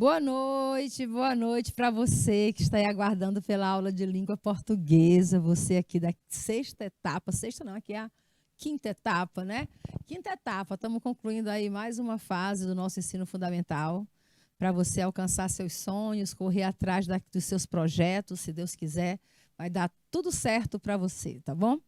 Boa noite para você que está aí aguardando pela aula de língua portuguesa. Você aqui da sexta etapa, sexta não, aqui é a quinta etapa, né? Quinta etapa, estamos concluindo aí mais uma fase do nosso ensino fundamental para você alcançar seus sonhos, correr atrás dos seus projetos, se Deus quiser, vai dar tudo certo para você, tá bom?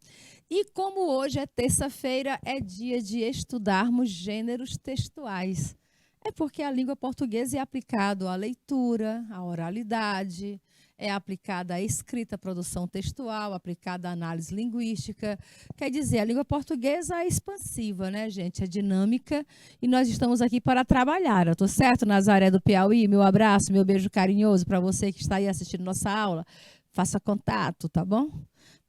E como hoje é terça-feira, é dia de estudarmos gêneros textuais. É porque a língua portuguesa é aplicada à leitura, à oralidade, é aplicada à escrita, à produção textual, aplicada à análise linguística. Quer dizer, a língua portuguesa é expansiva, né, gente? É dinâmica e nós estamos aqui para trabalhar. Eu estou certo, Nazaré do Piauí? Meu abraço, meu beijo carinhoso para você que está aí assistindo nossa aula. Faça contato, tá bom?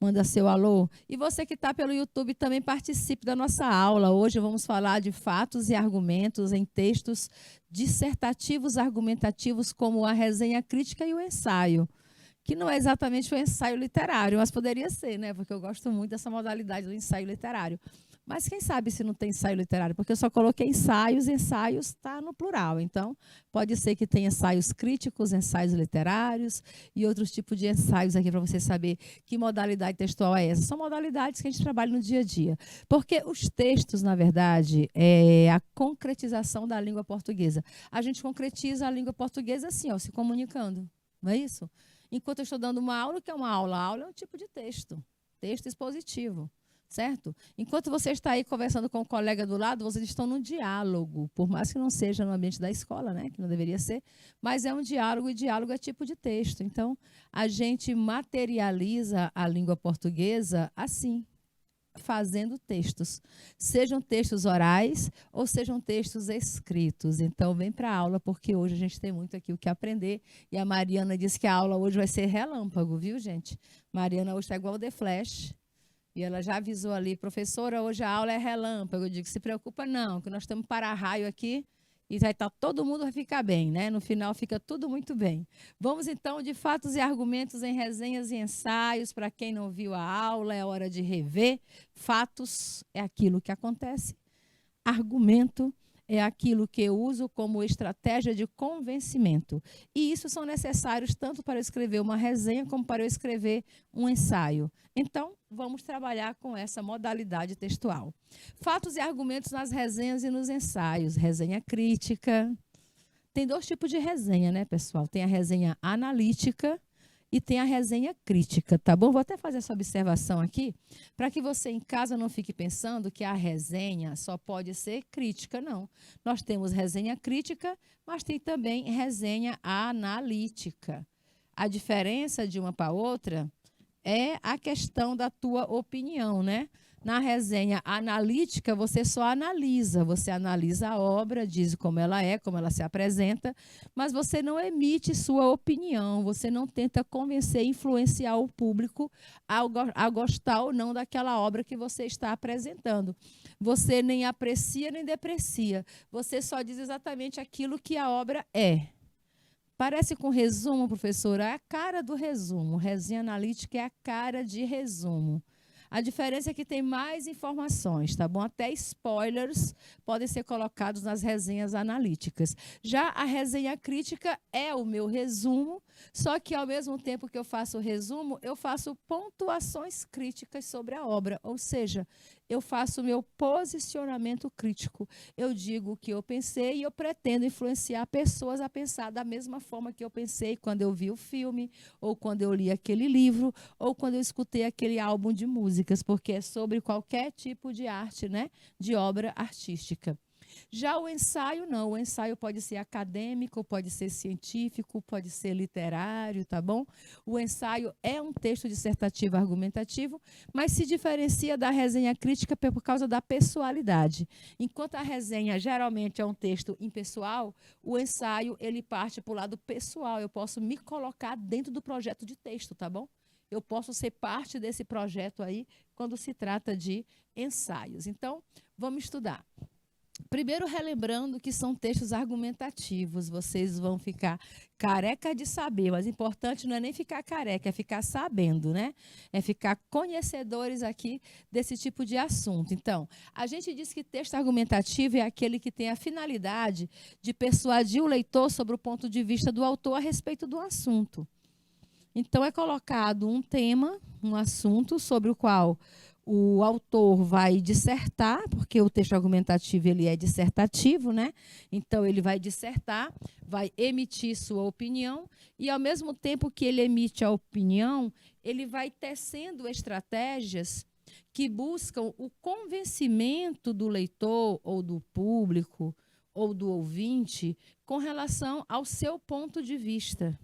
Manda seu alô. E você que está pelo YouTube também participe da nossa aula. Hoje vamos falar de fatos e argumentos em textos dissertativos argumentativos, como a resenha crítica e o ensaio, que não é exatamente o ensaio literário, mas poderia ser, né? Porque eu gosto muito dessa modalidade do ensaio literário. Mas quem sabe se não tem ensaio literário? Porque eu só coloquei ensaios está no plural. Então, pode ser que tenha ensaios críticos, ensaios literários e outros tipos de ensaios aqui para você saber que modalidade textual é essa. São modalidades que a gente trabalha no dia a dia. Porque os textos, na verdade, é a concretização da língua portuguesa. A gente concretiza a língua portuguesa assim, ó, se comunicando. Não é isso? Enquanto eu estou dando uma aula, o que é uma aula? A aula é um tipo de texto expositivo. Certo? Enquanto você está aí conversando com o colega do lado, vocês estão num diálogo, por mais que não seja no ambiente da escola, né? Que não deveria ser, mas é um diálogo e diálogo é tipo de texto. Então, a gente materializa a língua portuguesa assim, fazendo textos, sejam textos orais ou sejam textos escritos. Então, vem para a aula, porque hoje a gente tem muito aqui o que aprender. E a Mariana disse que a aula hoje vai ser relâmpago, viu, gente? Mariana hoje está igual o The Flash. E ela já avisou ali, professora, hoje a aula é relâmpago. Eu digo, se preocupa não, que nós estamos para-raio aqui e vai estar todo mundo vai ficar bem, né? No final fica tudo muito bem. Vamos então de fatos e argumentos em resenhas e ensaios. Para quem não viu a aula, é hora de rever. Fatos é aquilo que acontece. Argumento é aquilo que eu uso como estratégia de convencimento. E isso são necessários tanto para eu escrever uma resenha como para eu escrever um ensaio. Então, vamos trabalhar com essa modalidade textual. Fatos e argumentos nas resenhas e nos ensaios. Resenha crítica. Tem dois tipos de resenha, né, pessoal? Tem a resenha analítica e tem a resenha crítica, tá bom? Vou até fazer essa observação aqui, para que você em casa não fique pensando que a resenha só pode ser crítica, não. Nós temos resenha crítica, mas tem também resenha analítica. A diferença de uma para outra é a questão da tua opinião, né? Na resenha analítica, você só analisa, você analisa a obra, diz como ela é, como ela se apresenta, mas você não emite sua opinião, você não tenta convencer, influenciar o público a gostar ou não daquela obra que você está apresentando. Você nem aprecia nem deprecia, você só diz exatamente aquilo que a obra é. Parece com resumo, professora? É a cara do resumo. Resenha analítica é a cara de resumo. A diferença é que tem mais informações, tá bom? Até spoilers podem ser colocados nas resenhas analíticas. Já a resenha crítica é o meu resumo, só que ao mesmo tempo que eu faço o resumo, eu faço pontuações críticas sobre a obra, ou seja, eu faço o meu posicionamento crítico. Eu digo o que eu pensei e eu pretendo influenciar pessoas a pensar da mesma forma que eu pensei quando eu vi o filme, ou quando eu li aquele livro, ou quando eu escutei aquele álbum de músicas, porque é sobre qualquer tipo de arte, né? De obra artística. Já o ensaio, não. O ensaio pode ser acadêmico, pode ser científico, pode ser literário, tá bom? O ensaio é um texto dissertativo argumentativo, mas se diferencia da resenha crítica por causa da pessoalidade. Enquanto a resenha geralmente é um texto impessoal, o ensaio ele parte para o lado pessoal. Eu posso me colocar dentro do projeto de texto, tá bom? Eu posso ser parte desse projeto aí quando se trata de ensaios. Então, vamos estudar. Primeiro, relembrando que são textos argumentativos, vocês vão ficar careca de saber, mas o importante não é nem ficar careca, é ficar sabendo, né? É ficar conhecedores aqui desse tipo de assunto. Então, a gente diz que texto argumentativo é aquele que tem a finalidade de persuadir o leitor sobre o ponto de vista do autor a respeito do assunto. Então, é colocado um tema, um assunto sobre o qual o autor vai dissertar, porque o texto argumentativo ele é dissertativo, né? Então, ele vai dissertar, vai emitir sua opinião, e, ao mesmo tempo que ele emite a opinião, ele vai tecendo estratégias que buscam o convencimento do leitor, ou do público, ou do ouvinte, com relação ao seu ponto de vista.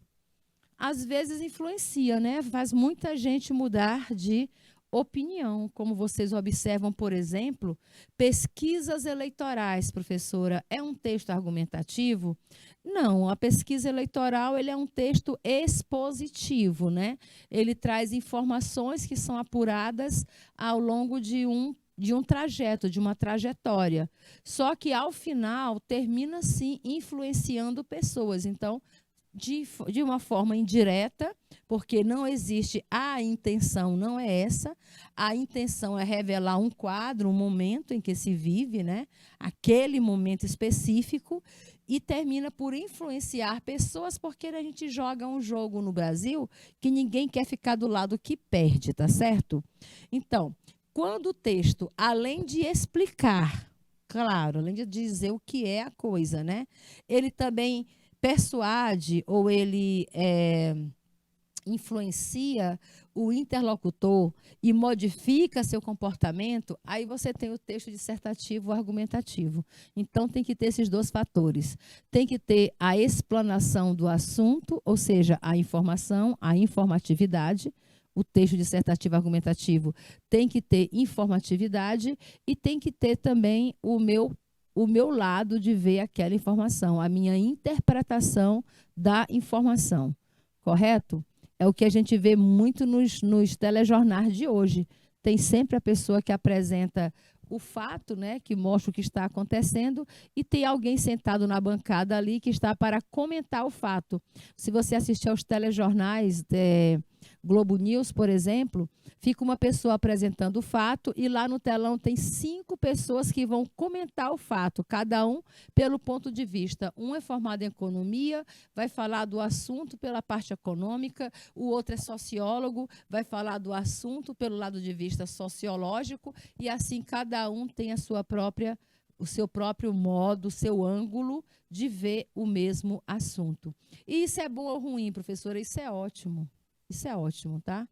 Às vezes influencia, né? Faz muita gente mudar de opinião, como vocês observam, por exemplo, pesquisas eleitorais, professora, é um texto argumentativo? Não, a pesquisa eleitoral ele é um texto expositivo, né? Ele traz informações que são apuradas ao longo de um trajeto, de uma trajetória. Só que, ao final, termina, sim, influenciando pessoas. Então, de uma forma indireta, porque não existe a intenção, não é essa. A intenção é revelar um quadro, um momento em que se vive, né? Aquele momento específico, e termina por influenciar pessoas, porque a gente joga um jogo no Brasil que ninguém quer ficar do lado que perde, tá certo? Então, quando o texto, além de explicar, claro, além de dizer o que é a coisa, né? Ele também persuade ou ele influencia o interlocutor e modifica seu comportamento, aí você tem o texto dissertativo ou argumentativo. Então, tem que ter esses dois fatores. Tem que ter a explanação do assunto, ou seja, a informação, a informatividade. O texto dissertativo argumentativo tem que ter informatividade e tem que ter também o meu lado de ver aquela informação, a minha interpretação da informação, correto? É o que a gente vê muito nos telejornais de hoje. Tem sempre a pessoa que apresenta o fato, né, que mostra o que está acontecendo, e tem alguém sentado na bancada ali que está para comentar o fato. Se você assistir aos telejornais, Globo News, por exemplo, fica uma pessoa apresentando o fato e lá no telão tem 5 pessoas que vão comentar o fato, cada um pelo ponto de vista. Um é formado em economia, vai falar do assunto pela parte econômica, o outro é sociólogo, vai falar do assunto pelo lado de vista sociológico, e assim cada um tem o seu próprio modo, o seu ângulo de ver o mesmo assunto. E isso é bom ou ruim, professora? Isso é ótimo. Isso é ótimo, tá?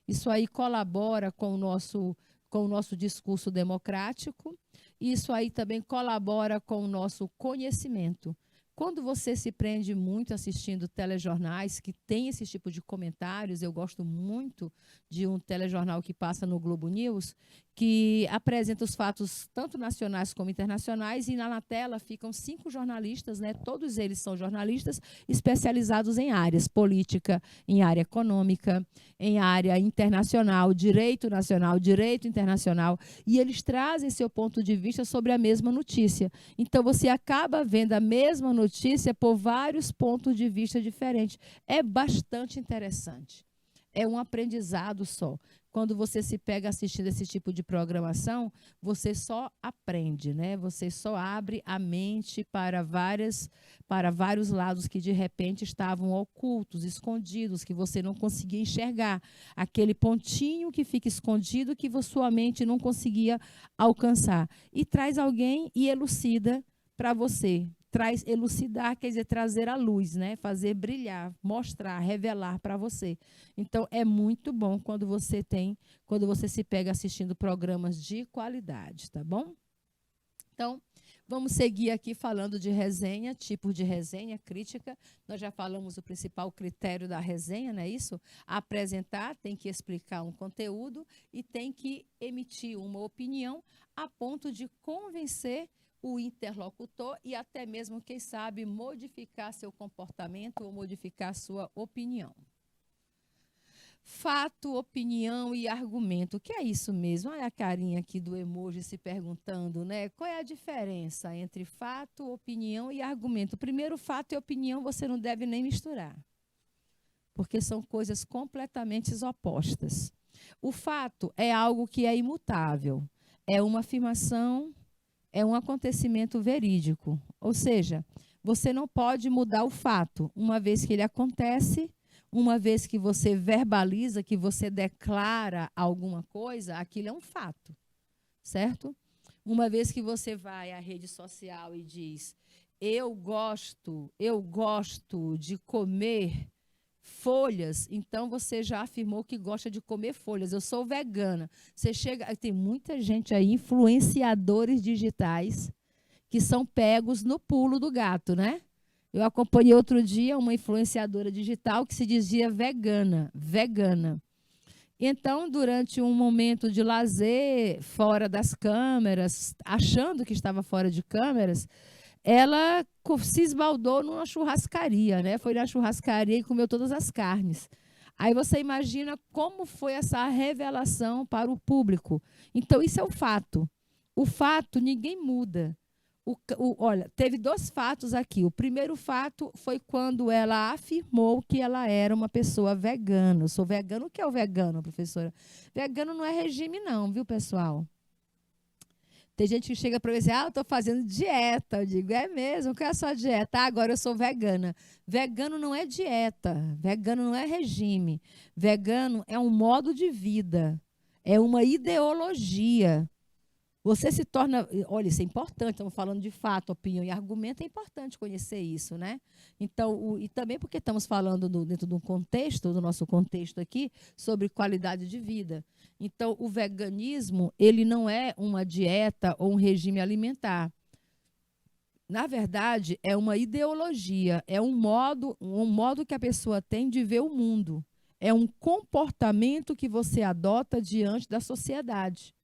Isso aí colabora com o nosso discurso democrático, e isso aí também colabora com o nosso conhecimento. Quando você se prende muito assistindo telejornais que tem esse tipo de comentários, eu gosto muito de um telejornal que passa no Globo News, que apresenta os fatos tanto nacionais como internacionais, e na tela ficam 5 jornalistas, né? Todos eles são jornalistas especializados em áreas: política, em área econômica, em área internacional, direito nacional, direito internacional, e eles trazem seu ponto de vista sobre a mesma notícia. Então, você acaba vendo a mesma notícia por vários pontos de vista diferentes. É bastante interessante. É um aprendizado só. Quando você se pega assistindo esse tipo de programação, você só aprende, né? Você só abre a mente para vários lados que de repente estavam ocultos, escondidos, que você não conseguia enxergar. Aquele pontinho que fica escondido que sua mente não conseguia alcançar. E traz alguém e elucida para você. Traz elucidar, quer dizer, trazer à luz, né? Fazer brilhar, mostrar, revelar para você. Então, é muito bom quando você se pega assistindo programas de qualidade, tá bom? Então, vamos seguir aqui falando de resenha, tipos de resenha, crítica. Nós já falamos o principal critério da resenha, não é isso? Apresentar, tem que explicar um conteúdo e tem que emitir uma opinião a ponto de convencer o interlocutor e até mesmo, quem sabe, modificar seu comportamento ou modificar sua opinião. Fato, opinião e argumento. O que é isso mesmo? Olha a carinha aqui do emoji se perguntando, né? Qual é a diferença entre fato, opinião e argumento? Primeiro, fato e opinião você não deve nem misturar, porque são coisas completamente opostas. O fato é algo que é imutável, é uma afirmação, é um acontecimento verídico. Ou seja, você não pode mudar o fato, uma vez que ele acontece. Uma vez que você verbaliza, que você declara alguma coisa, aquilo é um fato, certo? Uma vez que você vai à rede social e diz, eu gosto de comer folhas, então você já afirmou que gosta de comer folhas. Eu sou vegana. Você chega, tem muita gente aí, influenciadores digitais, que são pegos no pulo do gato, né? Eu acompanhei outro dia uma influenciadora digital que se dizia vegana. Então, durante um momento de lazer, fora das câmeras, achando que estava fora de câmeras, ela se esbaldou numa churrascaria, né? Foi na churrascaria e comeu todas as carnes. Aí você imagina como foi essa revelação para o público. Então, isso é o fato. O fato ninguém muda. Olha, teve 2 fatos aqui. O primeiro fato foi quando ela afirmou que ela era uma pessoa vegana. Eu sou vegano. O que é o vegano, professora? Vegano não é regime, não, viu, pessoal? Tem gente que chega para mim e diz, eu estou fazendo dieta. Eu digo, é mesmo? Qual é a sua dieta? Agora eu sou vegana. Vegano não é dieta. Vegano não é regime. Vegano é um modo de vida. É uma ideologia. Você se torna... Olha, isso é importante, estamos falando de fato, opinião e argumento, é importante conhecer isso, né? Então, e também porque estamos falando dentro de um contexto, do nosso contexto aqui, sobre qualidade de vida. Então, o veganismo, ele não é uma dieta ou um regime alimentar. Na verdade, é uma ideologia, é um modo que a pessoa tem de ver o mundo. É um comportamento que você adota diante da sociedade.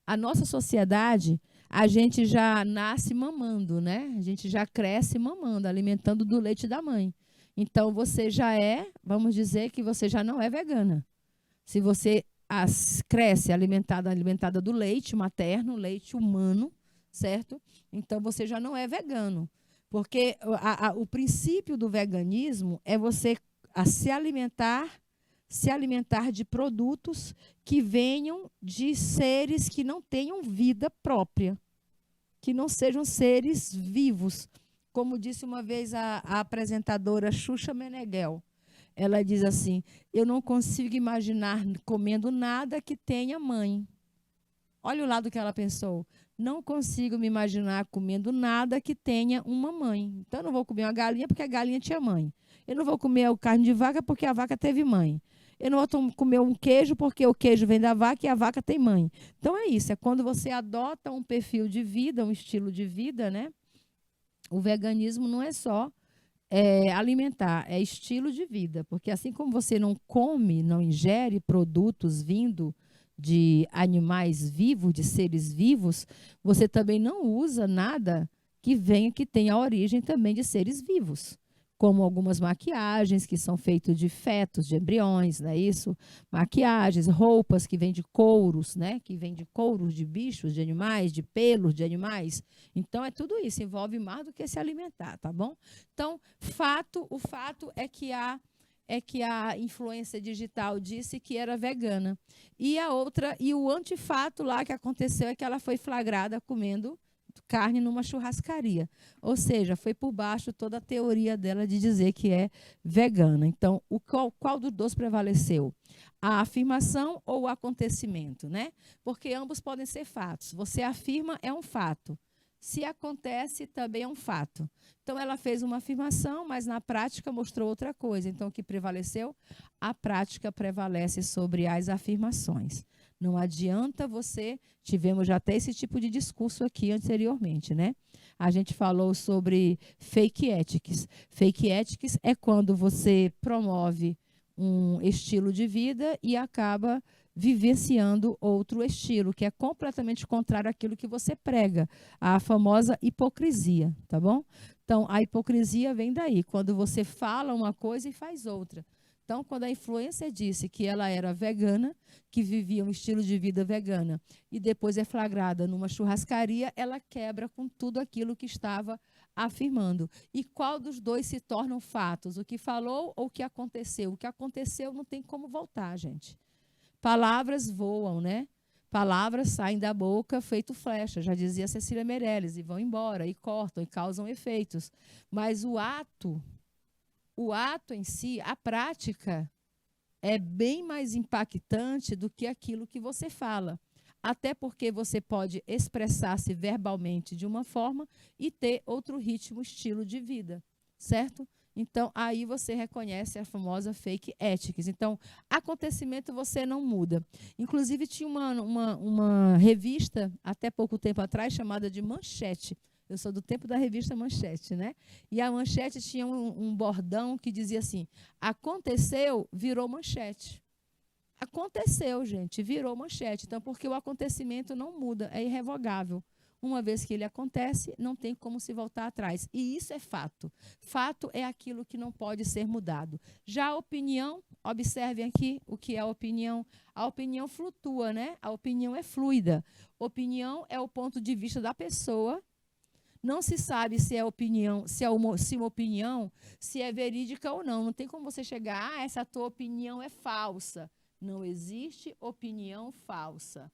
A nossa sociedade, a gente já nasce mamando, né? A gente já cresce mamando, alimentando do leite da mãe. Então, você já vamos dizer que você já não é vegana. Se você cresce alimentada do leite materno, leite humano, certo? Então, você já não é vegano. Porque o princípio do veganismo é você se alimentar de produtos que venham de seres que não tenham vida própria, que não sejam seres vivos. Como disse uma vez a apresentadora Xuxa Meneghel, ela diz assim, eu não consigo imaginar comendo nada que tenha mãe. Olha o lado que ela pensou. Não consigo me imaginar comendo nada que tenha uma mãe. Então, eu não vou comer uma galinha porque a galinha tinha mãe. Eu não vou comer a carne de vaca porque a vaca teve mãe. Eu não vou comer um queijo porque o queijo vem da vaca e a vaca tem mãe. Então, é isso. É quando você adota um perfil de vida, um estilo de vida, né? O veganismo não é só alimentar, é estilo de vida. Porque assim como você não come, não ingere produtos vindo de animais vivos, de seres vivos, você também não usa nada que tenha origem também de seres vivos, como algumas maquiagens que são feitas de fetos, de embriões, não é isso? Maquiagens, roupas que vêm de couros, né? Que vêm de couros de bichos, de animais, de pelos de animais. Então, é tudo isso, envolve mais do que se alimentar, tá bom? Então, o fato é que a influência digital disse que era vegana. E o antifato lá que aconteceu é que ela foi flagrada comendo carne numa churrascaria. Ou seja, foi por baixo toda a teoria dela de dizer que é vegana. Então, qual dos 2 prevaleceu? A afirmação ou o acontecimento, né? Porque ambos podem ser fatos. Você afirma, é um fato. Se acontece, também é um fato. Então, ela fez uma afirmação, mas na prática mostrou outra coisa. Então, o que prevaleceu? A prática prevalece sobre as afirmações. Não adianta tivemos já até esse tipo de discurso aqui anteriormente, né? A gente falou sobre fake ethics. Fake ethics é quando você promove um estilo de vida e acaba vivenciando outro estilo, que é completamente contrário àquilo que você prega, a famosa hipocrisia, tá bom? Então, a hipocrisia vem daí, quando você fala uma coisa e faz outra. Então, quando a influencer disse que ela era vegana, que vivia um estilo de vida vegana, e depois é flagrada numa churrascaria, ela quebra com tudo aquilo que estava afirmando. E qual dos dois se tornam fatos? O que falou ou o que aconteceu? O que aconteceu não tem como voltar, gente. Palavras voam, né? Palavras saem da boca feito flecha, já dizia Cecília Meirelles, e vão embora, e cortam, e causam efeitos. Mas o ato em si, a prática, é bem mais impactante do que aquilo que você fala. Até porque você pode expressar-se verbalmente de uma forma e ter outro ritmo, estilo de vida, certo? Então, aí você reconhece a famosa fake ethics. Então, acontecimento você não muda. Inclusive, tinha uma revista, até pouco tempo atrás, chamada de Manchete. Eu sou do tempo da revista Manchete, né? E a Manchete tinha um bordão que dizia assim, aconteceu, virou manchete. Aconteceu, gente, virou manchete. Então, porque o acontecimento não muda, é irrevogável. Uma vez que ele acontece, não tem como se voltar atrás. E isso é fato. Fato é aquilo que não pode ser mudado. Já a opinião, observem aqui o que é a opinião. A opinião flutua, né? A opinião é fluida. Opinião é o ponto de vista da pessoa. Não se sabe se é opinião, se uma opinião, se é verídica ou não. Não tem como você chegar, essa tua opinião é falsa. Não existe opinião falsa.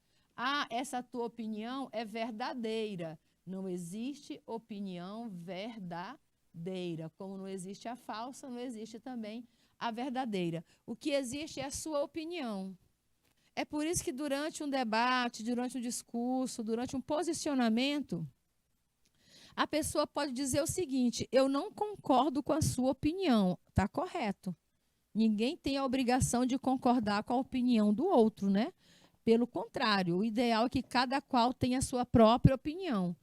Essa tua opinião é verdadeira. Não existe opinião verdadeira. Como não existe a falsa, não existe também a verdadeira. O que existe é a sua opinião. É por isso que durante um debate, durante um discurso, durante um posicionamento, a pessoa pode dizer o seguinte, eu não concordo com a sua opinião. Está correto. Ninguém tem a obrigação de concordar com a opinião do outro, né? Pelo contrário, o ideal é que cada qual tenha a sua própria opinião.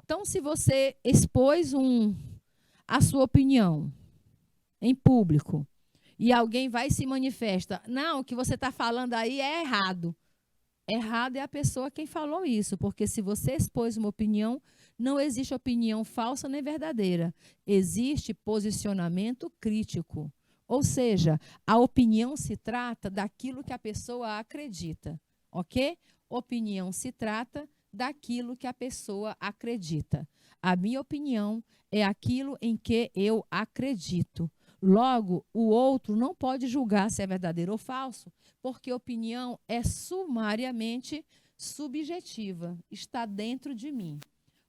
Então, se você expôs a sua opinião em público e alguém vai e se manifesta, não, o que você está falando aí é errado. Errado é a pessoa quem falou isso, porque se você expôs uma opinião, não existe opinião falsa nem verdadeira. Existe posicionamento crítico. Ou seja, a opinião se trata daquilo que a pessoa acredita, ok? Opinião se trata daquilo que a pessoa acredita. A minha opinião é aquilo em que eu acredito. Logo, o outro não pode julgar se é verdadeiro ou falso, porque opinião é sumariamente subjetiva, está dentro de mim.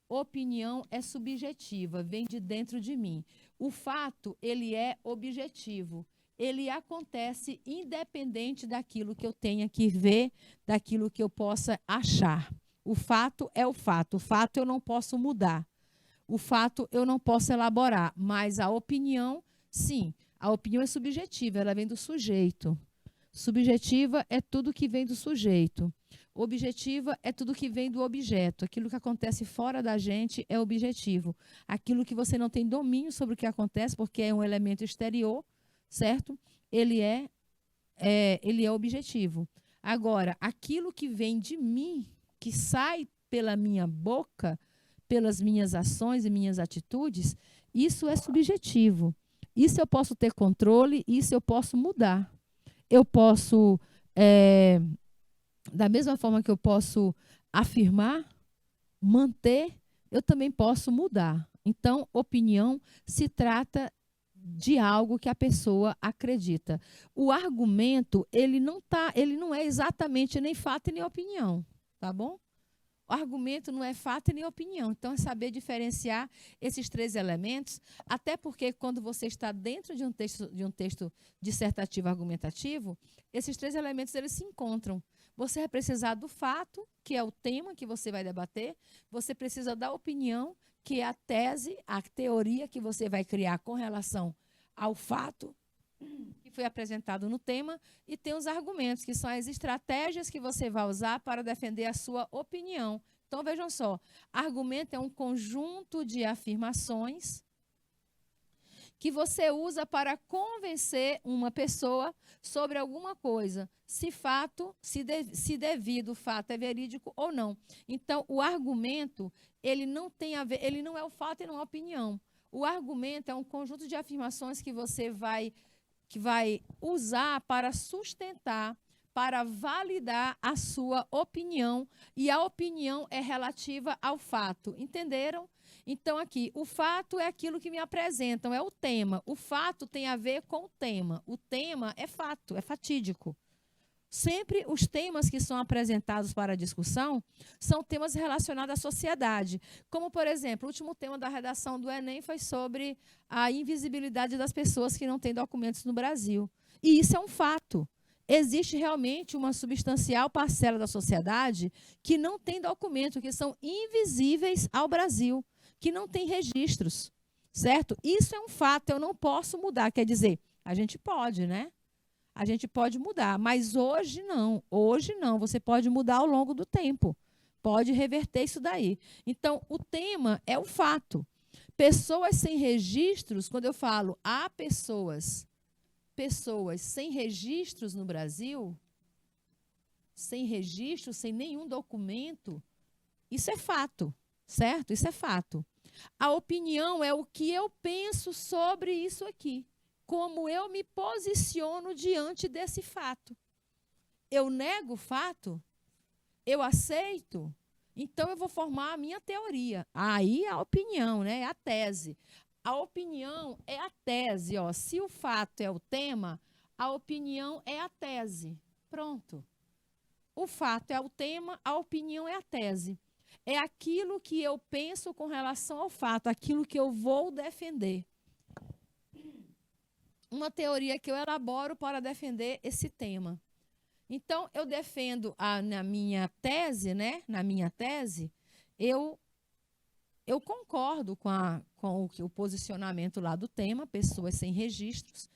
Opinião é subjetiva, vem de dentro de mim. O fato, ele é objetivo. Ele acontece independente daquilo que eu tenha que ver, daquilo que eu possa achar. O fato é o fato. O fato eu não posso mudar. O fato eu não posso elaborar. Mas a opinião, sim, a opinião é subjetiva, ela vem do sujeito. Subjetiva é tudo que vem do sujeito. Objetiva é tudo que vem do objeto. Aquilo que acontece fora da gente é objetivo. Aquilo que você não tem domínio sobre o que acontece, porque é um elemento exterior, certo? Ele é objetivo. Agora, aquilo que vem de mim, que sai pela minha boca, pelas minhas ações e minhas atitudes, isso é subjetivo. Isso eu posso ter controle, isso eu posso mudar. Eu posso, da mesma forma que eu posso afirmar, manter, eu também posso mudar. Então, opinião se trata de algo que a pessoa acredita. O argumento, ele não é exatamente nem fato nem opinião, tá bom? O argumento não é fato nem opinião. Então, é saber diferenciar esses três elementos, até porque quando você está dentro de um texto dissertativo argumentativo, esses três elementos eles se encontram. Você vai precisar do fato, que é o tema que você vai debater, você precisa da opinião, que é a tese, a teoria que você vai criar com relação ao fato que foi apresentado no tema, e tem os argumentos, que são as estratégias que você vai usar para defender a sua opinião. Então, vejam só, argumento é um conjunto de afirmações que você usa para convencer uma pessoa sobre alguma coisa, se devido o fato é verídico ou não. Então, o argumento, ele não tem a ver, ele não é o fato e não é a opinião. O argumento é um conjunto de afirmações que você vai que vai usar para sustentar, para validar a sua opinião, e a opinião é relativa ao fato. Entenderam? Então, aqui, o fato é aquilo que me apresentam, é o tema. O fato tem a ver com o tema. O tema é fato, é fatídico. Sempre os temas que são apresentados para a discussão são temas relacionados à sociedade. Como, por exemplo, o último tema da redação do Enem foi sobre a invisibilidade das pessoas que não têm documentos no Brasil. E isso é um fato. Existe realmente uma substancial parcela da sociedade que não tem documento, que são invisíveis ao Brasil, que não tem registros, certo? Isso é um fato, eu não posso mudar. Quer dizer, a gente pode, né? A gente pode mudar, mas hoje não. Hoje não. Você pode mudar ao longo do tempo. Pode reverter isso daí. Então, o tema é o fato. Pessoas sem registros, quando eu falo há pessoas sem registros no Brasil, sem registro, sem nenhum documento, isso é fato, certo? Isso é fato. A opinião é o que eu penso sobre isso aqui. Como eu me posiciono diante desse fato. Eu nego o fato? Eu aceito? Então, eu vou formar a minha teoria. Aí, a opinião, né? É a tese. A opinião é a tese. Ó. Se o fato é o tema, a opinião é a tese. Pronto. O fato é o tema, a opinião é a tese. É aquilo que eu penso com relação ao fato, aquilo que eu vou defender. Uma teoria que eu elaboro para defender esse tema. Então, eu defendo na minha tese, né? Na minha tese, eu concordo com o posicionamento lá do tema, pessoas sem registros,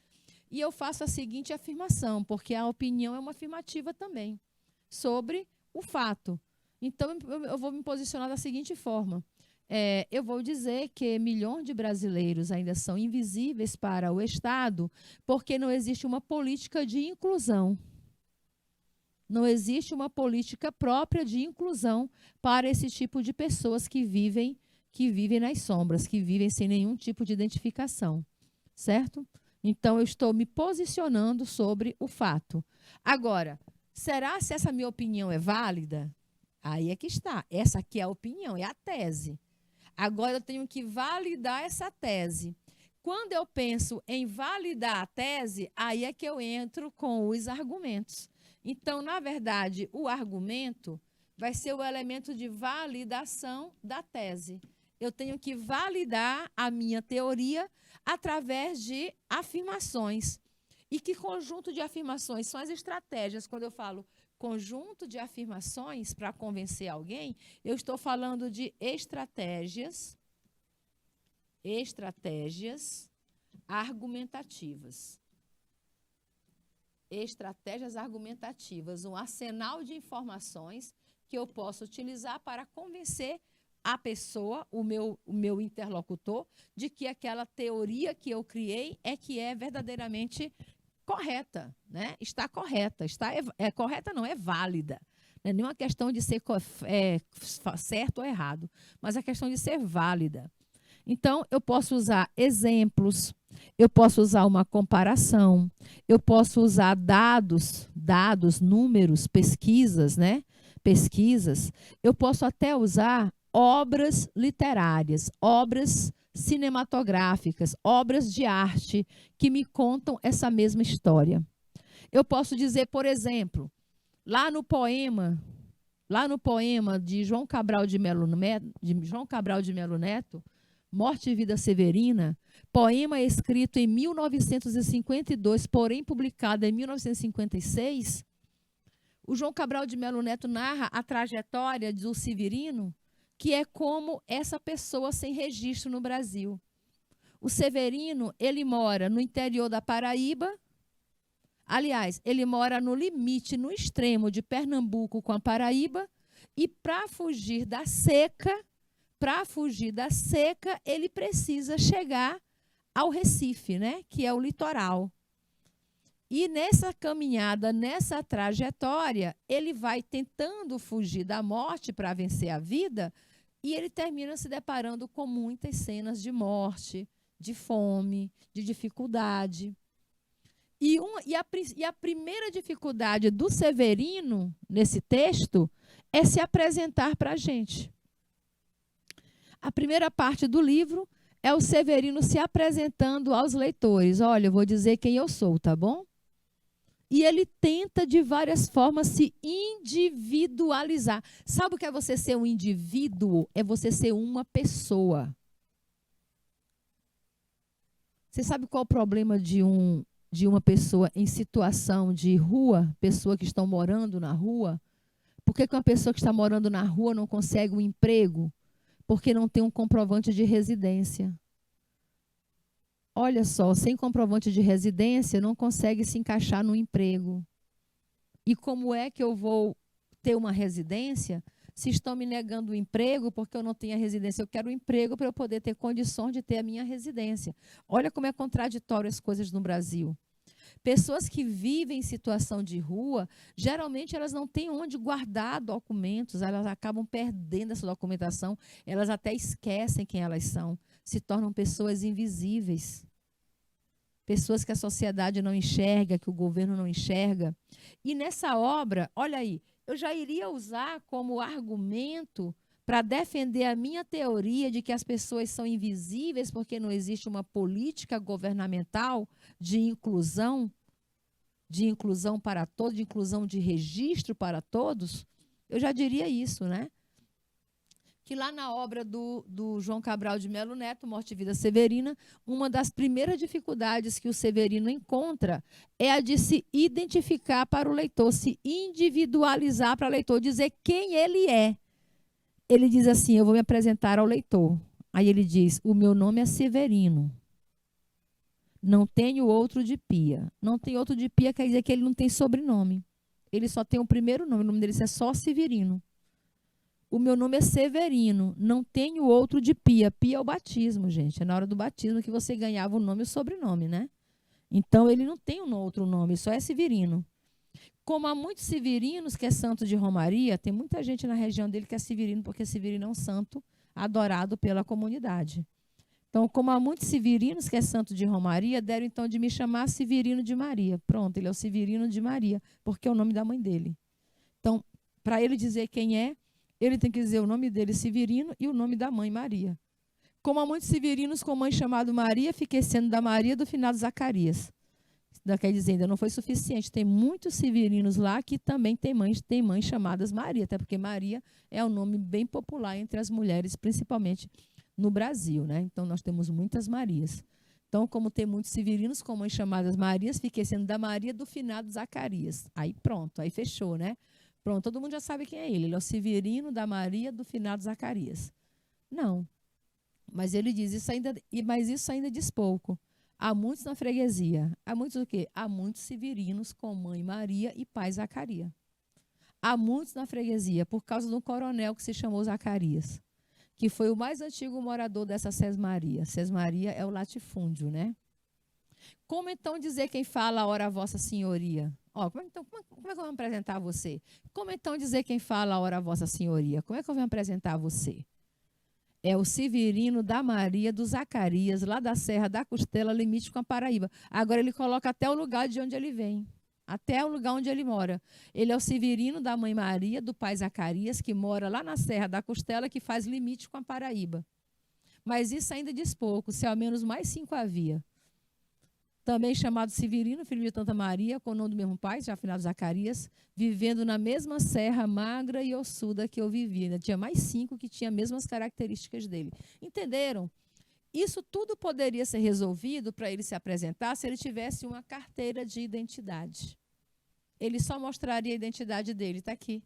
e eu faço a seguinte afirmação, porque a opinião é uma afirmativa também, sobre o fato. Então, eu vou me posicionar da seguinte forma. Eu vou dizer que milhões de brasileiros ainda são invisíveis para o Estado porque não existe uma política de inclusão. Não existe uma política própria de inclusão para esse tipo de pessoas que vivem nas sombras, que vivem sem nenhum tipo de identificação, certo? Então, eu estou me posicionando sobre o fato. Agora, será se essa minha opinião é válida? Aí é que está. Essa aqui é a opinião, é a tese. Agora, eu tenho que validar essa tese. Quando eu penso em validar a tese, aí é que eu entro com os argumentos. Então, na verdade, o argumento vai ser o elemento de validação da tese. Eu tenho que validar a minha teoria através de afirmações. E que conjunto de afirmações são as estratégias? Quando eu falo conjunto de afirmações para convencer alguém, eu estou falando de estratégias argumentativas. Estratégias argumentativas, um arsenal de informações que eu posso utilizar para convencer a pessoa, o meu interlocutor, de que aquela teoria que eu criei é verdadeiramente correta, né? Está correta, correta não, é válida. Não é nenhuma questão de ser certo ou errado, mas a questão de ser válida. Então, eu posso usar exemplos, eu posso usar uma comparação, eu posso usar dados, números, pesquisas, né? Pesquisas. Eu posso até usar obras literárias, obras cinematográficas, obras de arte que me contam essa mesma história. Eu posso dizer, por exemplo, lá no poema de João Cabral de Melo Neto, Morte e Vida Severina, poema escrito em 1952, porém publicado em 1956, o João Cabral de Melo Neto narra a trajetória do Severino, que é como essa pessoa sem registro no Brasil. O Severino, ele mora no interior da Paraíba. Aliás, ele mora no limite, no extremo de Pernambuco com a Paraíba, e para fugir da seca, ele precisa chegar ao Recife, né, que é o litoral. E nessa caminhada, nessa trajetória, ele vai tentando fugir da morte para vencer a vida, e ele termina se deparando com muitas cenas de morte, de fome, de dificuldade. E a primeira dificuldade do Severino, nesse texto, é se apresentar para a gente. A primeira parte do livro é o Severino se apresentando aos leitores. Olha, eu vou dizer quem eu sou, tá bom? E ele tenta, de várias formas, se individualizar. Sabe o que é você ser um indivíduo? É você ser uma pessoa. Você sabe qual é o problema de uma pessoa em situação de rua, pessoa que estão morando na rua? Por que uma pessoa que está morando na rua não consegue um emprego? Porque não tem um comprovante de residência. Olha só, sem comprovante de residência, não consegue se encaixar no emprego. E como é que eu vou ter uma residência se estão me negando o emprego porque eu não tenho a residência? Eu quero um emprego para eu poder ter condições de ter a minha residência. Olha como é contraditório as coisas no Brasil. Pessoas que vivem em situação de rua, geralmente elas não têm onde guardar documentos, elas acabam perdendo essa documentação, elas até esquecem quem elas são, se tornam pessoas invisíveis. Pessoas que a sociedade não enxerga, que o governo não enxerga. E nessa obra, olha aí, eu já iria usar como argumento para defender a minha teoria de que as pessoas são invisíveis porque não existe uma política governamental de inclusão para todos, de inclusão de registro para todos. Eu já diria isso, né? Que lá na obra do João Cabral de Melo Neto, Morte e Vida Severina, uma das primeiras dificuldades que o Severino encontra é a de se identificar para o leitor, se individualizar para o leitor, dizer quem ele é. Ele diz assim, eu vou me apresentar ao leitor. Aí ele diz, o meu nome é Severino. Não tenho outro de Pia. Não tem outro de Pia quer dizer que ele não tem sobrenome. Ele só tem o primeiro nome, o nome dele é só Severino. O meu nome é Severino, não tenho outro de Pia. Pia é o batismo, gente. É na hora do batismo que você ganhava o nome e o sobrenome, né? Então, ele não tem um outro nome, só é Severino. Como há muitos severinos que é santo de Romaria, tem muita gente na região dele que é severino, porque Severino é um santo adorado pela comunidade. Então, como há muitos severinos que é santo de Romaria, deram então de me chamar Severino de Maria. Pronto, ele é o Severino de Maria, porque é o nome da mãe dele. Então, para ele dizer quem é, ele tem que dizer o nome dele, Severino, e o nome da mãe, Maria. Como há muitos severinos com mãe chamada Maria, fiquei sendo da Maria do finado Zacarias. Quer dizer, ainda não foi suficiente. Tem muitos severinos lá que também têm mães chamadas Maria, até porque Maria é um nome bem popular entre as mulheres, principalmente no Brasil, né? Então, nós temos muitas Marias. Então, como tem muitos severinos com mães chamadas Marias, fiquei sendo da Maria do finado Zacarias. Aí pronto, aí fechou, né? Pronto, todo mundo já sabe quem é ele. Ele é o Severino da Maria do finado Zacarias. Não. Mas ele diz, mas isso ainda diz pouco. Há muitos na freguesia. Há muitos o quê? Há muitos severinos com mãe Maria e pai Zacarias. Há muitos na freguesia por causa de um coronel que se chamou Zacarias, que foi o mais antigo morador dessa Sesmaria. Sesmaria é o latifúndio, né? Como então dizer quem fala a hora vossa senhoria? Como é que eu vou apresentar você? Como então dizer quem fala a hora vossa senhoria? Como é que eu vou apresentar você? É o Severino da Maria do Zacarias, lá da Serra da Costela, limite com a Paraíba. Agora ele coloca até o lugar de onde ele vem, até o lugar onde ele mora. Ele é o Severino da mãe Maria, do pai Zacarias, que mora lá na Serra da Costela, que faz limite com a Paraíba. Mas isso ainda diz pouco, se ao menos mais 5 havia. Também chamado Severino, filho de Tanta Maria, com o nome do mesmo pai, já finado Zacarias, vivendo na mesma serra magra e ossuda que eu vivia. Tinha mais 5 que tinham as mesmas características dele. Entenderam? Isso tudo poderia ser resolvido para ele se apresentar se ele tivesse uma carteira de identidade. Ele só mostraria a identidade dele, está aqui.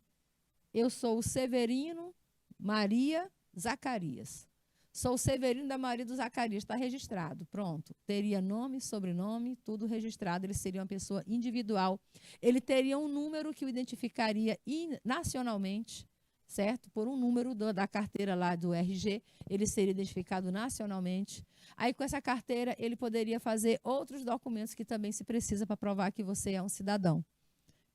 Eu sou o Severino Maria Zacarias. Sou o Severino da Maria do Zacarias, está registrado, pronto. Teria nome, sobrenome, tudo registrado, ele seria uma pessoa individual. Ele teria um número que o identificaria nacionalmente, certo? Por um número da carteira lá do RG, ele seria identificado nacionalmente. Aí, com essa carteira, ele poderia fazer outros documentos que também se precisa para provar que você é um cidadão.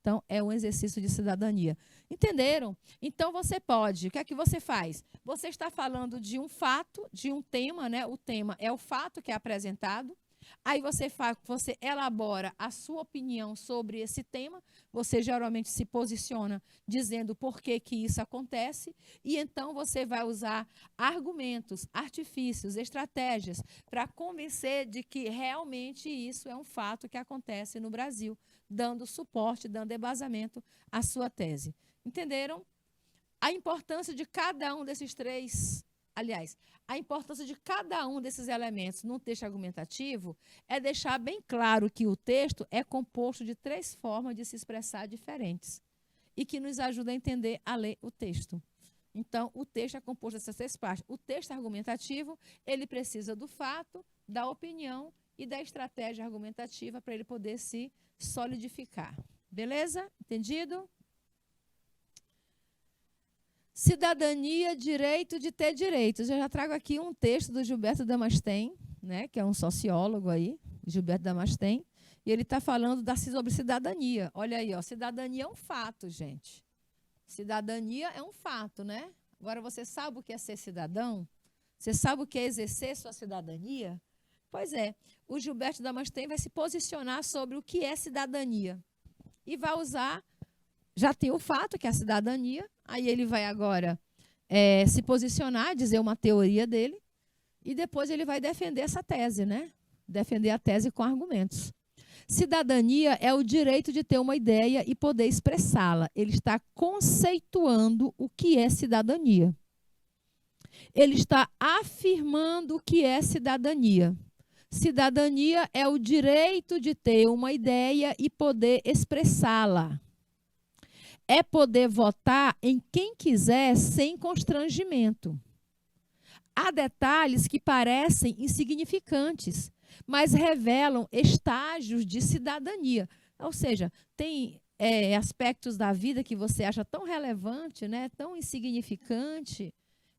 Então, é um exercício de cidadania. Entenderam? Então, você pode. O que é que você faz? Você está falando de um fato, de um tema, né? O tema é o fato que é apresentado. Aí você elabora a sua opinião sobre esse tema, você geralmente se posiciona dizendo por que que isso acontece, e então você vai usar argumentos, artifícios, estratégias para convencer de que realmente isso é um fato que acontece no Brasil, dando suporte, dando embasamento à sua tese. Entenderam? A importância de cada um desses três, aliás, a importância de cada um desses elementos no texto argumentativo é deixar bem claro que o texto é composto de três formas de se expressar diferentes e que nos ajuda a entender, a ler o texto. Então, o texto é composto dessas três partes. O texto argumentativo, ele precisa do fato, da opinião e da estratégia argumentativa para ele poder se solidificar. Beleza? Entendido? Cidadania, direito de ter direitos. Eu já trago aqui um texto do Gilberto Damasceno, né, que é um sociólogo aí, Gilberto Damasceno, e ele está falando sobre cidadania. Olha aí, ó, cidadania é um fato, gente. Cidadania é um fato, né? Agora, você sabe o que é ser cidadão? Você sabe o que é exercer sua cidadania? Pois é, o Gilberto Damasceno vai se posicionar sobre o que é cidadania. E vai usar, já tem o fato, que é a cidadania, aí ele vai agora se posicionar, dizer uma teoria dele, e depois ele vai defender essa tese, né? Defender a tese com argumentos. Cidadania é o direito de ter uma ideia e poder expressá-la. Ele está conceituando o que é cidadania. Ele está afirmando o que é cidadania. Cidadania é o direito de ter uma ideia e poder expressá-la. É poder votar em quem quiser sem constrangimento. Há detalhes que parecem insignificantes, mas revelam estágios de cidadania. Ou seja, tem aspectos da vida que você acha tão relevante, né, tão insignificante,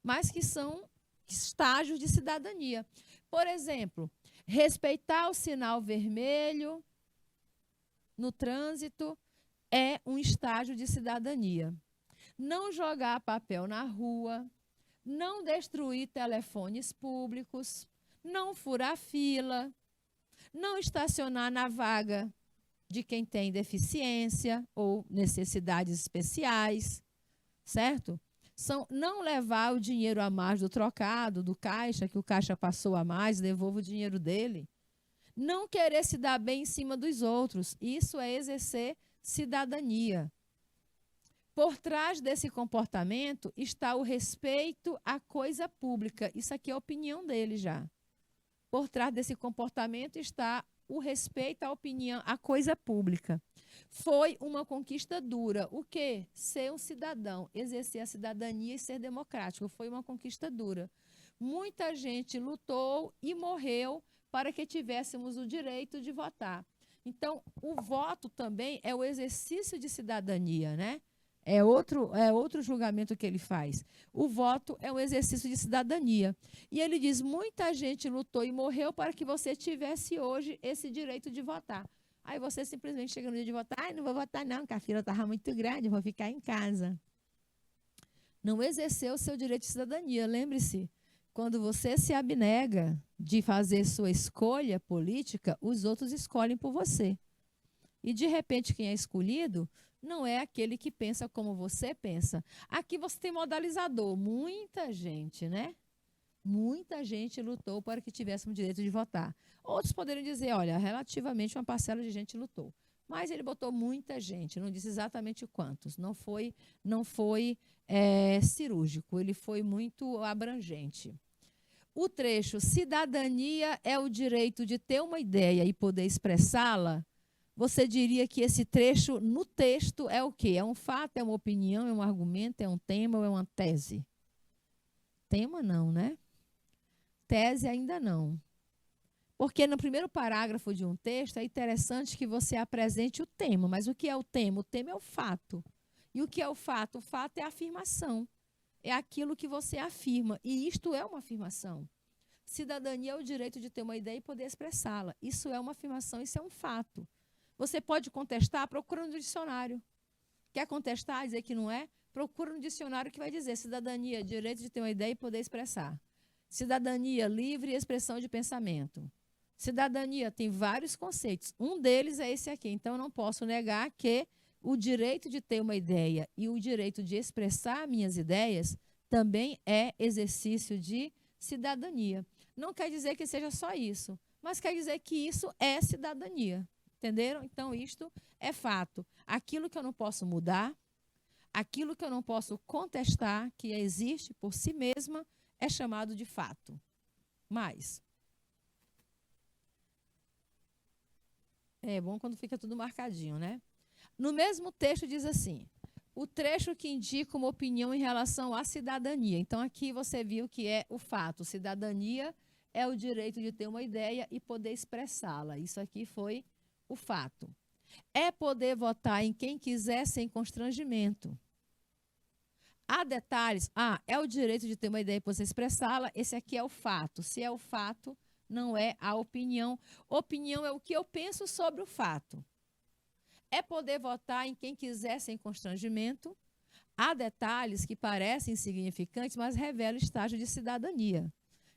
mas que são estágios de cidadania. Por exemplo, respeitar o sinal vermelho no trânsito é um estágio de cidadania. Não jogar papel na rua, não destruir telefones públicos, não furar fila, não estacionar na vaga de quem tem deficiência ou necessidades especiais, certo? Não levar o dinheiro a mais do trocado, do caixa, que o caixa passou a mais, devolva o dinheiro dele. Não querer se dar bem em cima dos outros, isso é exercer cidadania. Por trás desse comportamento está o respeito à coisa pública. Isso aqui é a opinião dele já. Por trás desse comportamento está o respeito à opinião, à coisa pública. Foi uma conquista dura. O quê? Ser um cidadão, exercer a cidadania e ser democrático. Foi uma conquista dura. Muita gente lutou e morreu para que tivéssemos o direito de votar. Então, o voto também é o exercício de cidadania, né? É outro julgamento que ele faz. O voto é um exercício de cidadania. E ele diz, muita gente lutou e morreu para que você tivesse hoje esse direito de votar. Aí você simplesmente chega no dia de votar, não vou votar não, porque a fila estava muito grande, vou ficar em casa. Não exerceu o seu direito de cidadania. Lembre-se, quando você se abnega de fazer sua escolha política, os outros escolhem por você. E, de repente, quem é escolhido não é aquele que pensa como você pensa. Aqui você tem modalizador. Muita gente, né? Muita gente lutou para que tivéssemos direito de votar. Outros poderiam dizer, olha, relativamente uma parcela de gente lutou. Mas ele botou muita gente, não disse exatamente quantos. Não foi cirúrgico, ele foi muito abrangente. O trecho, cidadania é o direito de ter uma ideia e poder expressá-la. Você diria que esse trecho, no texto, é o quê? É um fato, é uma opinião, é um argumento, é um tema ou é uma tese? Tema não, né? Tese ainda não. Porque no primeiro parágrafo de um texto é interessante que você apresente o tema. Mas o que é o tema? O tema é o fato. E o que é o fato? O fato é a afirmação. É aquilo que você afirma. E isto é uma afirmação. Cidadania é o direito de ter uma ideia e poder expressá-la. Isso é uma afirmação, isso é um fato. Você pode contestar, procura no dicionário. Quer contestar, dizer que não é? Procura no dicionário que vai dizer cidadania, direito de ter uma ideia e poder expressar. Cidadania, livre expressão de pensamento. Cidadania tem vários conceitos. Um deles é esse aqui. Então, eu não posso negar que o direito de ter uma ideia e o direito de expressar minhas ideias também é exercício de cidadania. Não quer dizer que seja só isso, mas quer dizer que isso é cidadania. Entenderam? Então, isto é fato. Aquilo que eu não posso mudar, aquilo que eu não posso contestar, que existe por si mesma, é chamado de fato. Mas é bom quando fica tudo marcadinho, né? No mesmo texto diz assim, o trecho que indica uma opinião em relação à cidadania. Então, aqui você viu que é o fato. Cidadania é o direito de ter uma ideia e poder expressá-la. Isso aqui foi o fato. É poder votar em quem quiser sem constrangimento. Há detalhes. É o direito de ter uma ideia e poder expressá-la. Esse aqui é o fato. Se é o fato, não é a opinião. Opinião é o que eu penso sobre o fato. É poder votar em quem quiser sem constrangimento. Há detalhes que parecem insignificantes, mas revelam estágio de cidadania.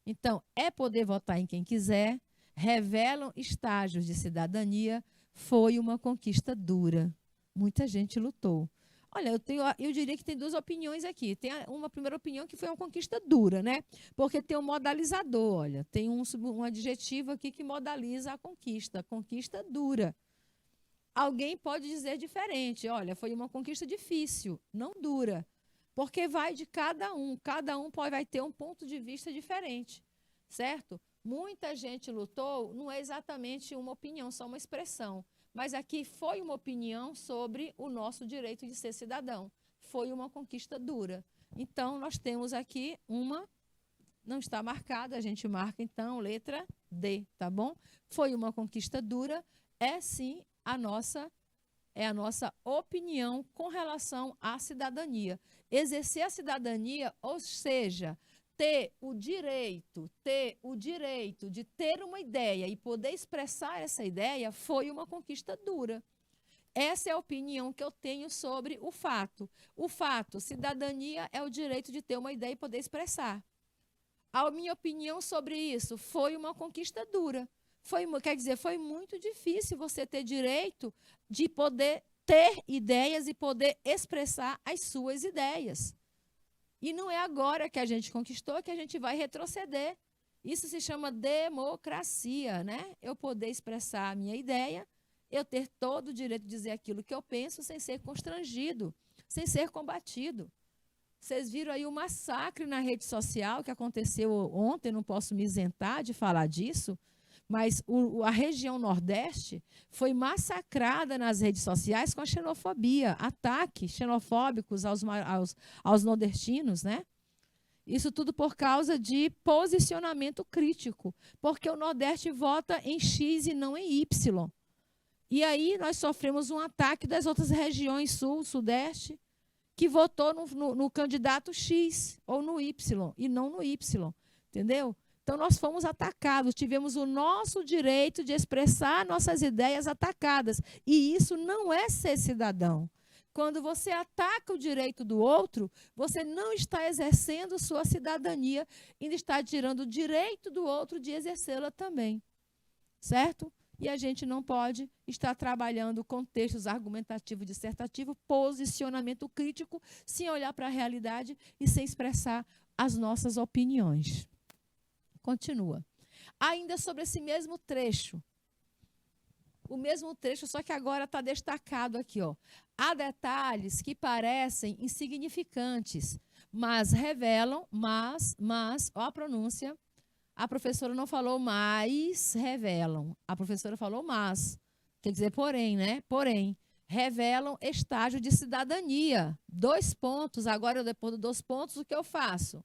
Então, é poder votar em quem quiser, revelam estágios de cidadania, foi uma conquista dura. Muita gente lutou. Olha, eu diria que tem duas opiniões aqui. Tem uma primeira opinião que foi uma conquista dura, né? Porque tem um modalizador, olha, tem um adjetivo aqui que modaliza a conquista dura. Alguém pode dizer diferente, olha, foi uma conquista difícil, não dura, porque vai de cada um vai ter um ponto de vista diferente, certo? Muita gente lutou, não é exatamente uma opinião, só uma expressão, mas aqui foi uma opinião sobre o nosso direito de ser cidadão, foi uma conquista dura. Então, nós temos aqui não está marcada, a gente marca então letra D, tá bom? Foi uma conquista dura, é sim a nossa opinião com relação à cidadania. Exercer a cidadania, ou seja, ter o direito de ter uma ideia e poder expressar essa ideia, foi uma conquista dura. Essa é a opinião que eu tenho sobre o fato. O fato, cidadania é o direito de ter uma ideia e poder expressar. A minha opinião sobre isso foi uma conquista dura. Quer dizer, foi muito difícil você ter direito de poder ter ideias e poder expressar as suas ideias. E não é agora que a gente conquistou que a gente vai retroceder. Isso se chama democracia, né? Eu poder expressar a minha ideia, eu ter todo o direito de dizer aquilo que eu penso sem ser constrangido, sem ser combatido. Vocês viram aí o massacre na rede social que aconteceu ontem, não posso me isentar de falar disso, mas a região Nordeste foi massacrada nas redes sociais com a xenofobia, ataques xenofóbicos aos nordestinos, né? Isso tudo por causa de posicionamento crítico, porque o Nordeste vota em X e não em Y. E aí nós sofremos um ataque das outras regiões Sul, Sudeste, que votou no candidato X ou no Y, e não no Y, entendeu? Então, nós fomos atacados, tivemos o nosso direito de expressar nossas ideias atacadas. E isso não é ser cidadão. Quando você ataca o direito do outro, você não está exercendo sua cidadania, ainda está tirando o direito do outro de exercê-la também. Certo? E a gente não pode estar trabalhando com textos argumentativos, dissertativos, posicionamento crítico, sem olhar para a realidade e sem expressar as nossas opiniões. Continua. Ainda sobre esse mesmo trecho. O mesmo trecho, só que agora está destacado aqui, ó. Há detalhes que parecem insignificantes, mas revelam, ó a pronúncia, a professora não falou mas, revelam. A professora falou mas, quer dizer porém, né? Porém, revelam estágio de cidadania. 2 pontos, agora depois dos 2 pontos, o que eu faço?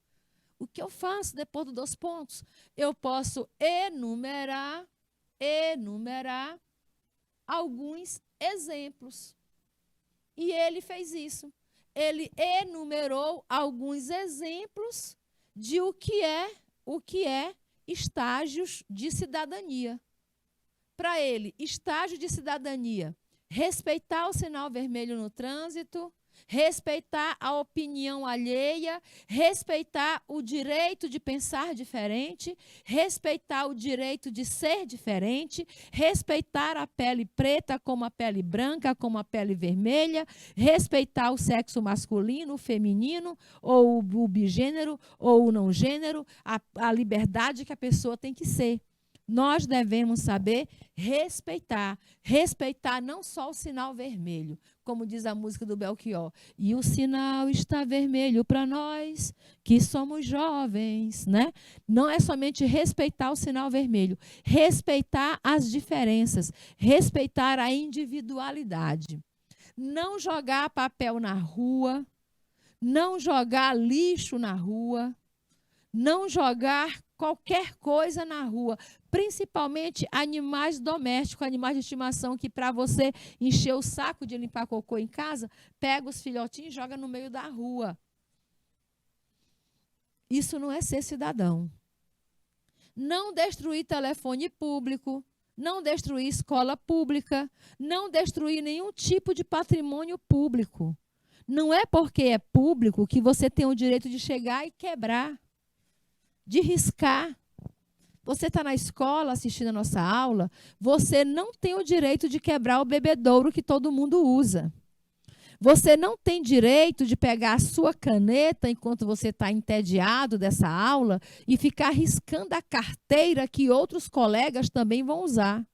O que eu faço depois dos 2 pontos? Eu posso enumerar alguns exemplos. E ele fez isso. Ele enumerou alguns exemplos de o que é estágios de cidadania. Para ele, estágio de cidadania, respeitar o sinal vermelho no trânsito, respeitar a opinião alheia, respeitar o direito de pensar diferente, respeitar o direito de ser diferente, respeitar a pele preta como a pele branca, como a pele vermelha, respeitar o sexo masculino, o feminino, ou o bigênero, ou o não gênero, a liberdade que a pessoa tem que ser. Nós devemos saber respeitar. Respeitar não só o sinal vermelho, como diz a música do Belchior. E o sinal está vermelho para nós, que somos jovens, né? Não é somente respeitar o sinal vermelho. Respeitar as diferenças. Respeitar a individualidade. Não jogar papel na rua. Não jogar lixo na rua. Não jogar qualquer coisa na rua, principalmente animais domésticos, animais de estimação, que para você encher o saco de limpar cocô em casa, pega os filhotinhos e joga no meio da rua. Isso não é ser cidadão. Não destruir telefone público, não destruir escola pública, não destruir nenhum tipo de patrimônio público. Não é porque é público que você tem o direito de chegar e quebrar, de riscar. Você está na escola assistindo a nossa aula, você não tem o direito de quebrar o bebedouro que todo mundo usa. Você não tem direito de pegar a sua caneta enquanto você está entediado dessa aula e ficar riscando a carteira que outros colegas também vão usar.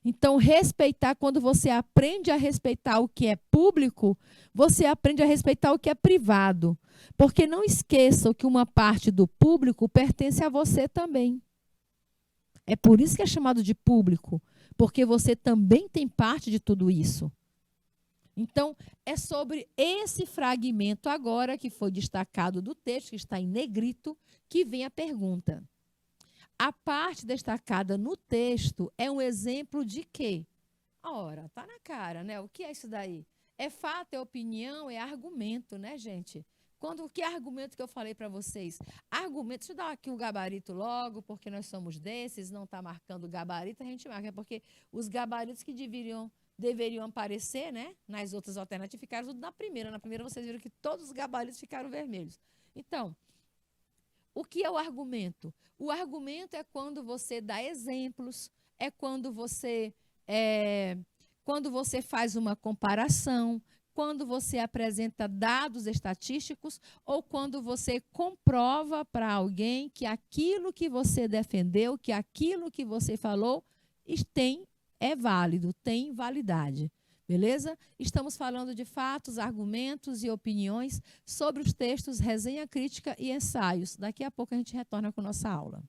Então, respeitar, quando você aprende a respeitar o que é público, você aprende a respeitar o que é privado. Porque não esqueçam que uma parte do público pertence a você também. É por isso que é chamado de público, porque você também tem parte de tudo isso. Então, é sobre esse fragmento agora, que foi destacado do texto, que está em negrito, que vem a pergunta. A parte destacada no texto é um exemplo de quê? Ora, está na cara, né? O que é isso daí? É fato, é opinião, é argumento, né, gente? Que argumento que eu falei para vocês? Argumento, deixa eu dar aqui o gabarito logo, porque nós somos desses, não está marcando o gabarito, a gente marca, porque os gabaritos que deveriam aparecer, né, nas outras alternativas, ficaram tudo na primeira. Na primeira vocês viram que todos os gabaritos ficaram vermelhos. Então, o que é o argumento? O argumento é quando você dá exemplos, é quando você faz uma comparação, quando você apresenta dados estatísticos ou quando você comprova para alguém que aquilo que você defendeu, que aquilo que você falou é válido, tem validade. Beleza? Estamos falando de fatos, argumentos e opiniões sobre os textos Resenha Crítica e Ensaios. Daqui a pouco a gente retorna com nossa aula.